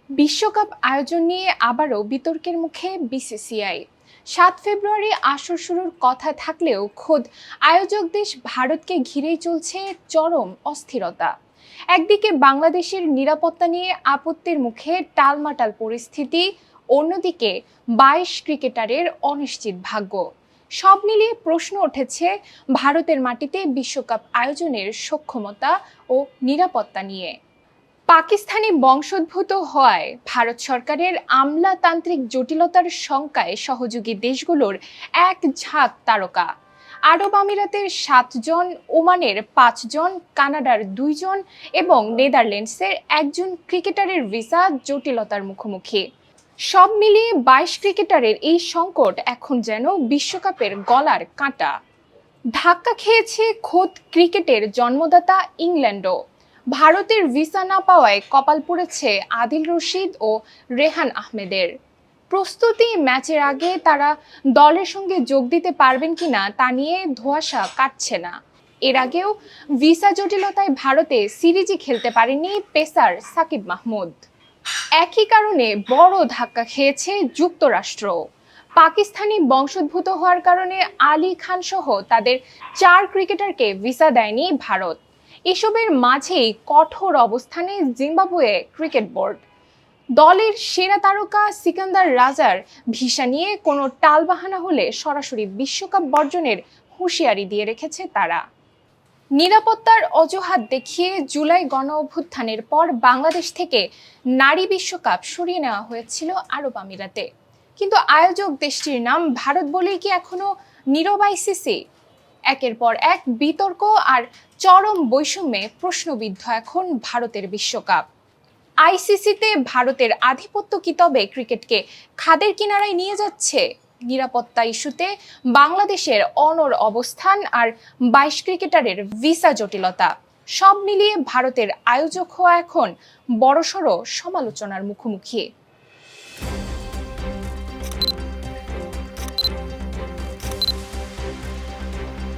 বিশ্বকাপ আয়োজন নিয়ে আবারও বিতর্কের মুখে বিসিসিআই। 7 ফেব্রুয়ারি আসর শুরুর কথা থাকলেও খোদ আয়োজক দেশ ভারতকে ঘিরেই চলছে চরম অস্থিরতা। একদিকে বাংলাদেশের নিরাপত্তা নিয়ে আপত্তির মুখে টালমাটাল পরিস্থিতি, অন্যদিকে 22 ক্রিকেটারের অনিশ্চিত ভাগ্য। সব মিলিয়ে প্রশ্ন উঠেছে ভারতের মাটিতে বিশ্বকাপ আয়োজনের সক্ষমতা ও নিরাপত্তা নিয়ে। পাকিস্তানি বংশোদ্ভূত হওয়ায় ভারত সরকারের আমলাতান্ত্রিক জটিলতার শঙ্কায় সহযোগী দেশগুলোর এক ঝাঁক তারকা। আরব আমিরাতের 7 জন, ওমানের 5 জন, কানাডার 2 জন এবং নেদারল্যান্ডসের 1 জন ক্রিকেটারের ভিসা জটিলতার মুখোমুখি। সব মিলিয়ে 22 ক্রিকেটারের এই সংকট এখন যেন বিশ্বকাপের গলার কাঁটা। ধাক্কা খেয়েছে খোদ ক্রিকেটের জন্মদাতা ইংল্যান্ডও। ভারতের ভিসা না পাওয়ায় কপাল পুড়েছে আদিল রশিদ ও রেহান আহমেদের। প্রস্তুতি ম্যাচের আগে তারা দলের সঙ্গে যোগ দিতে পারবেন কিনা তা নিয়ে ধোঁয়াশা কাটছে না। এর আগেও ভিসা জটিলতায় ভারতে সিরিজই খেলতে পারেননি পেসার সাকিব মাহমুদ। একই কারণে বড় ধাক্কা খেয়েছে যুক্তরাষ্ট্র। পাকিস্তানি বংশোদ্ভূত হওয়ার কারণে আলী খান সহ তাদের 4 ক্রিকেটারকে ভিসা দেয়নি ভারত। এসবের মাঝেই কঠোর অবস্থানে জিম্বাবুয়ে ক্রিকেট বোর্ড। দলের সেরা তারকা সিকান্দার রাজার ভিসা নিয়ে কোনো টালবাহানা হলে সরাসরি বিশ্বকাপ বর্জনের হুঁশিয়ারি দিয়ে রেখেছে তারা। নিরাপত্তার অজুহাত দেখিয়ে জুলাই গণ অভ্যুত্থানের পর বাংলাদেশ থেকে নারী বিশ্বকাপ সরিয়ে নেওয়া হয়েছিল আরব আমিরাতে। কিন্তু আয়োজক দেশটির নাম ভারত বলেই কি এখনো নীরব আইসিসি? একের পর এক বিতর্ক আর চরম বৈষম্যে প্রশ্নবিদ্ধ এখন ভারতের বিশ্বকাপ। আইসিসিতে ভারতের আধিপত্য কি তবে ক্রিকেটকে খাদের কিনারায় নিয়ে যাচ্ছে? নিরাপত্তা ইস্যুতে বাংলাদেশের অনড় অবস্থান আর 22 ক্রিকেটারের ভিসা জটিলতা, সব মিলিয়ে ভারতের আয়োজক হওয়া এখন বড়সড় সমালোচনার মুখোমুখি।